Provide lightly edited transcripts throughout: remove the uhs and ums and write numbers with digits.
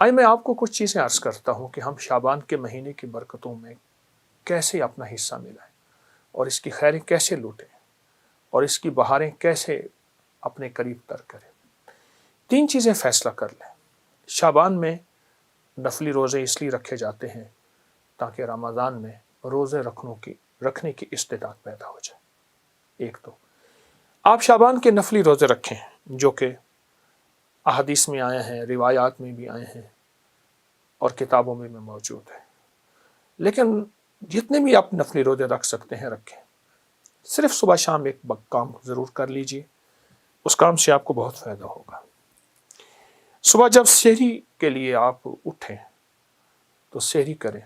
آئے میں آپ کو کچھ چیزیں عرض کرتا ہوں کہ ہم شعبان کے مہینے کی برکتوں میں کیسے اپنا حصہ ملائیں اور اس کی خیریں کیسے لوٹیں اور اس کی بہاریں کیسے اپنے قریب تر کریں۔ 3 چیزیں فیصلہ کر لیں۔ شعبان میں نفلی روزے اس لیے رکھے جاتے ہیں تاکہ رمضان میں روزے رکھنے کی استعداد پیدا ہو جائے۔ ایک تو آپ شعبان کے نفلی روزے رکھیں جو کہ احادیث میں آئے ہیں، روایات میں بھی آئے ہیں اور کتابوں میں بھی موجود ہے، لیکن جتنے بھی آپ نفلی روزے رکھ سکتے ہیں رکھیں۔ صرف صبح شام ایک کام ضرور کر لیجئے، اس کام سے آپ کو بہت فائدہ ہوگا۔ صبح جب سحری کے لیے آپ اٹھیں تو سحری کریں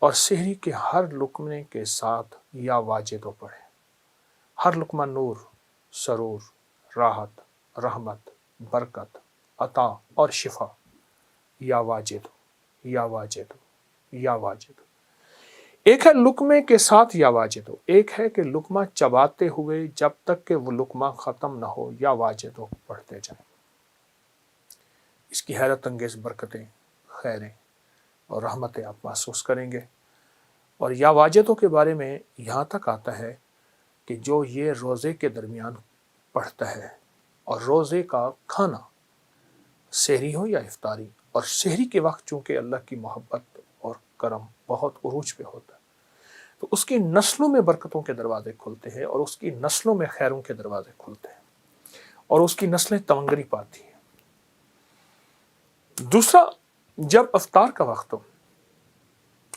اور سحری کے ہر لقمے کے ساتھ یا واجدو پڑھیں۔ ہر لقمہ نور، سرور، راحت، رحمت، برکت، عطا اور شفا، یا واجدو، یا واجدو، یا واجدو۔ ایک ہے لقمے کے ساتھ یا واجدو، ایک ہے کہ لقمہ چباتے ہوئے جب تک کہ وہ لقمہ ختم نہ ہو یا واجدو پڑھتے جائیں۔ اس کی حیرت انگیز برکتیں، خیریں اور رحمتیں آپ محسوس کریں گے۔ اور یا واجدوں کے بارے میں یہاں تک آتا ہے کہ جو یہ روزے کے درمیان پڑھتا ہے، اور روزے کا کھانا سحری ہو یا افطاری، اور سحری کے وقت چونکہ اللہ کی محبت اور کرم بہت عروج پہ ہوتا ہے تو اس کی نسلوں میں برکتوں کے دروازے کھلتے ہیں اور اس کی نسلوں میں خیروں کے دروازے کھلتے ہیں اور اس کی نسلیں تمنگری پاتی ہیں۔ دوسرا، جب افطار کا وقت ہو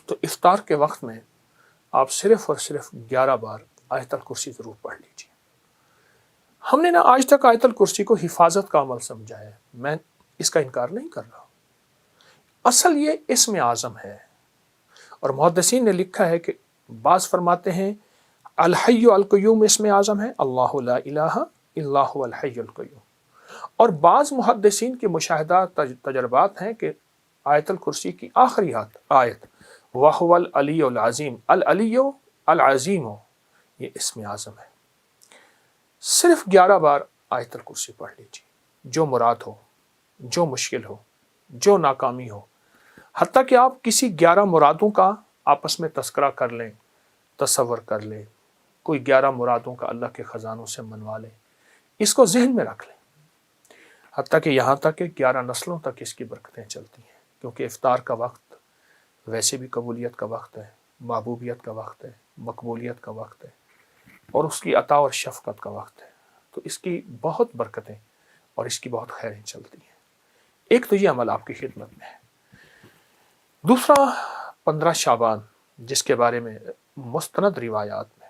تو افطار کے وقت میں آپ صرف اور صرف 11 بار آیت الکرسی ضرور پڑھ لیجیے۔ ہم نے آج تک آیت الکرسی کو حفاظت کا عمل سمجھا ہے، میں اس کا انکار نہیں کر رہا۔ اصل یہ اسم اعظم ہے، اور محدثین نے لکھا ہے کہ بعض فرماتے ہیں الحی القیوم اسم اعظم ہے، اللہ لا الہ الا هو الحی القیوم، اور بعض محدثین کے مشاہدات تجربات ہیں کہ آیت الکرسی کی آخری آیت وَهُوَ العلی العظیم، العلی العظیم، یہ اسم اعظم ہے۔ صرف 11 بار آیت الکرسی پڑھ لیجیے، جو مراد ہو، جو مشکل ہو، جو ناکامی ہو، حتیٰ کہ آپ کسی 11 مرادوں کا آپس میں تذکرہ کر لیں، تصور کر لیں، کوئی 11 مرادوں کا اللہ کے خزانوں سے منوا لیں، اس کو ذہن میں رکھ لیں، حتیٰ کہ یہاں تک کہ 11 نسلوں تک اس کی برکتیں چلتی ہیں، کیونکہ افطار کا وقت ویسے بھی قبولیت کا وقت ہے، محبوبیت کا وقت ہے، مقبولیت کا وقت ہے، اور اس کی عطا اور شفقت کا وقت ہے، تو اس کی بہت برکتیں اور اس کی بہت خیریں چلتی ہیں۔ ایک تو یہ عمل آپ کی خدمت میں ہے۔ دوسرا، 15 شعبان جس کے بارے میں مستند روایات میں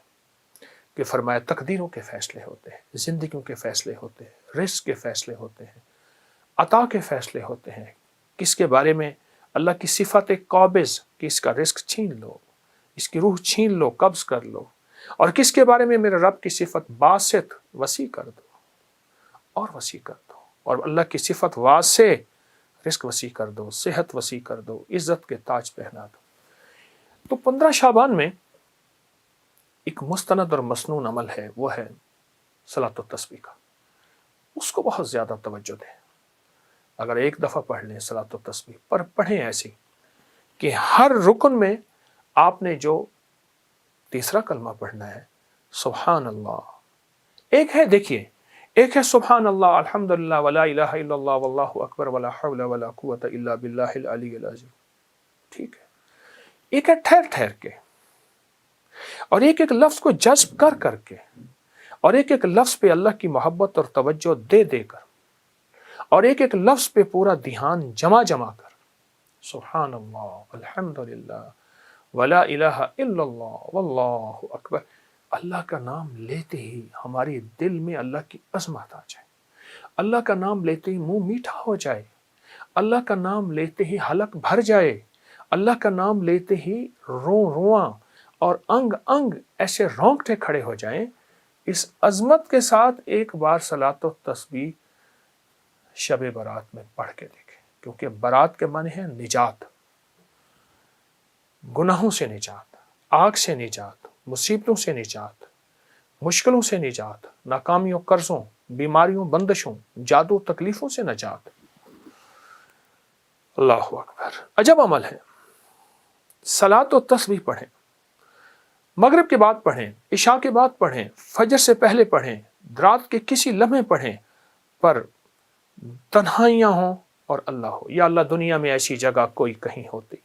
کہ فرمایا تقدیروں کے فیصلے ہوتے ہیں، زندگیوں کے فیصلے ہوتے ہیں، رزق کے فیصلے ہوتے ہیں، عطا کے فیصلے ہوتے ہیں، کس کے بارے میں اللہ کی صفت قابض کہ اس کا رزق چھین لو، اس کی روح چھین لو، قبض کر لو، اور کس کے بارے میں میرے رب کی صفت باسط وسیع کر دو اور وسیع کر دو، اور اللہ کی صفت واسع رزق وسیع کر دو، صحت وسیع کر دو، عزت کے تاج پہنا دو۔ تو 15 شعبان میں ایک مستند اور مسنون عمل ہے، وہ ہے صلاۃ التسبیح کا۔ اس کو بہت زیادہ توجہ دیں۔ اگر ایک دفعہ پڑھ لیں صلاۃ التسبیح، پر پڑھیں ایسی کہ ہر رکن میں آپ نے جو تیسرا کلمہ پڑھنا ہے سبحان اللہ، ایک ہے دیکھیے، ایک ہے سبحان اللہ الحمدللہ ولا الہ الا اللہ واللہ اکبر ولا حول ولا قوت الا باللہ العلی العظیم، ٹھیک ہے۔ ایک ہے ٹھہر ٹھہر کے، اور ایک ایک لفظ کو جذب کر کر کے، اور ایک ایک لفظ پہ اللہ کی محبت اور توجہ دے دے کر، اور ایک ایک لفظ پہ پورا دھیان جمع کر، سبحان اللہ الحمدللہ ولا الہ الا اللہ واللہ اکبر۔ اللہ کا نام لیتے ہی ہماری دل میں اللہ کی عظمت آ جائے، اللہ کا نام لیتے ہی منہ میٹھا ہو جائے، اللہ کا نام لیتے ہی حلق بھر جائے، اللہ کا نام لیتے ہی رواں اور انگ انگ ایسے رونگٹے کھڑے ہو جائیں۔ اس عظمت کے ساتھ ایک بار صلاۃ و تسبیح شب برات میں پڑھ کے دیکھیں، کیونکہ برات کے معنی ہے نجات، گناہوں سے نجات، آگ سے نجات، مصیبتوں سے نجات، مشکلوں سے نجات، ناکامیوں، قرضوں، بیماریوں، بندشوں، جادو، تکلیفوں سے نجات۔ اللہ اکبر، عجب عمل ہے۔ صلاۃ و تسبیح پڑھیں، مغرب کے بعد پڑھیں، عشاء کے بعد پڑھیں، فجر سے پہلے پڑھیں، رات کے کسی لمحے پڑھیں، پر تنہائیاں ہوں اور اللہ ہو۔ یا اللہ دنیا میں ایسی جگہ کوئی کہیں ہوتی،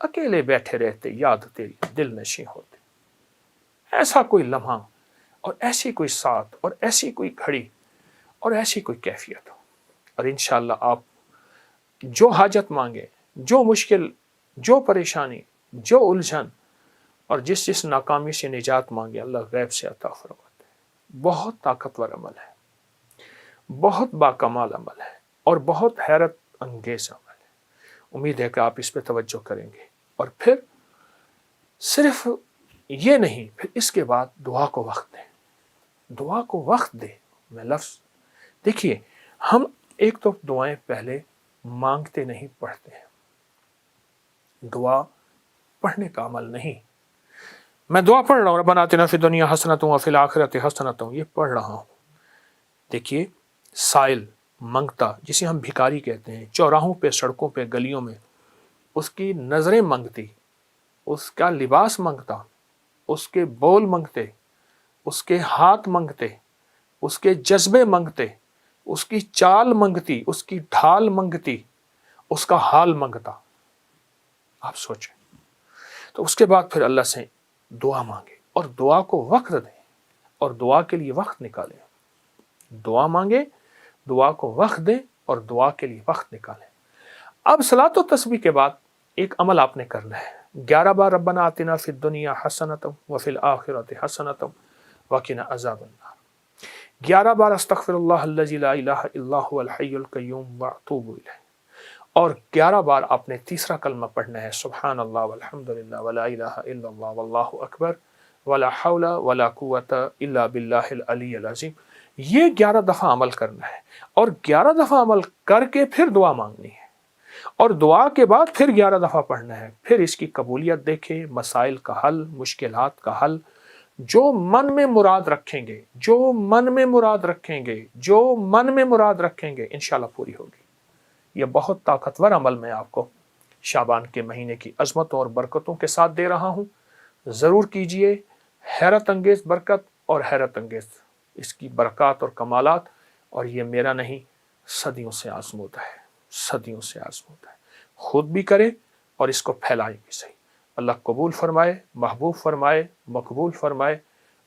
اکیلے بیٹھے رہتے، یاد تیری دل نشیں ہوتے، ایسا کوئی لمحہ اور ایسی کوئی ساتھ اور ایسی کوئی گھڑی اور ایسی کوئی کیفیت ہو، اور انشاءاللہ آپ جو حاجت مانگے، جو مشکل، جو پریشانی، جو الجھن اور جس ناکامی سے نجات مانگے، اللہ غیب سے عطا فرماتے ہیں۔ بہت طاقتور عمل ہے، بہت باکمال عمل ہے، اور بہت حیرت انگیز عمل ہے۔ امید ہے کہ آپ اس پہ توجہ کریں گے، اور پھر صرف یہ نہیں، پھر اس کے بعد دعا کو وقت دیں، دعا کو وقت دیں۔ میں لفظ دیکھیے، ہم ایک تو دعائیں پہلے مانگتے نہیں، پڑھتے ہیں۔ دعا پڑھنے کا عمل نہیں، میں دعا پڑھ رہا ہوں، ربنا آتنا فی الدنیا حسنۃ وفی الآخرۃ حسنۃ، یہ پڑھ رہا ہوں۔ دیکھیے، سائل منگتا، جسے ہم بھکاری کہتے ہیں، چوراہوں پہ، سڑکوں پہ، گلیوں میں، اس کی نظریں منگتی، اس کا لباس منگتا، اس کے بول منگتے، اس کے ہاتھ منگتے، اس کے جذبے منگتے، اس کی چال منگتی، اس کی ڈھال منگتی، اس کا حال منگتا۔ آپ سوچیں، تو اس کے بعد پھر اللہ سے دعا مانگے، اور دعا کو وقت دیں، اور دعا کے لیے وقت نکالیں۔ دعا مانگے، دعا کو وقت دیں، اور دعا کے لیے وقت نکالیں۔ اب صلاۃ و تسبیح کے بعد ایک عمل آپ نے کرنا ہے، 11 بار ربنا آتنا فی الدنیا حسنۃ وفی الآخرۃ حسنۃ وقنا عذاب النار، 11 بار استغفر اللہ الذی لا الہ الا هو الحی القیوم واتوب الیہ، اور 11 بار آپ نے تیسرا کلمہ پڑھنا ہے، سبحان اللہ والحمد للہ ولا الہ الا اللہ واللہ اکبر ولا حول ولا قوۃ الا باللہ العلی العظیم۔ یہ 11 دفعہ عمل کرنا ہے، اور 11 دفعہ عمل کر کے پھر دعا مانگنی ہے، اور دعا کے بعد پھر 11 دفعہ پڑھنا ہے۔ پھر اس کی قبولیت دیکھیں، مسائل کا حل، مشکلات کا حل، جو من میں مراد رکھیں گے، جو من میں مراد رکھیں گے، جو من میں مراد رکھیں گے، انشاءاللہ پوری ہوگی۔ یہ بہت طاقتور عمل میں آپ کو شعبان کے مہینے کی عظمتوں اور برکتوں کے ساتھ دے رہا ہوں، ضرور کیجئے۔ حیرت انگیز برکت اور حیرت انگیز اس کی برکات اور کمالات، اور یہ میرا نہیں، صدیوں سے آزمودہ ہے، صدیوں سے آزمودہ ہے۔ خود بھی کرے اور اس کو پھیلائیں بھی صحیح۔ اللہ قبول فرمائے، محبوب فرمائے، مقبول فرمائے،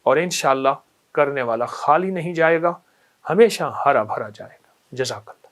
اور انشاءاللہ کرنے والا خالی نہیں جائے گا، ہمیشہ ہرا بھرا جائے گا۔ جزاک اللہ۔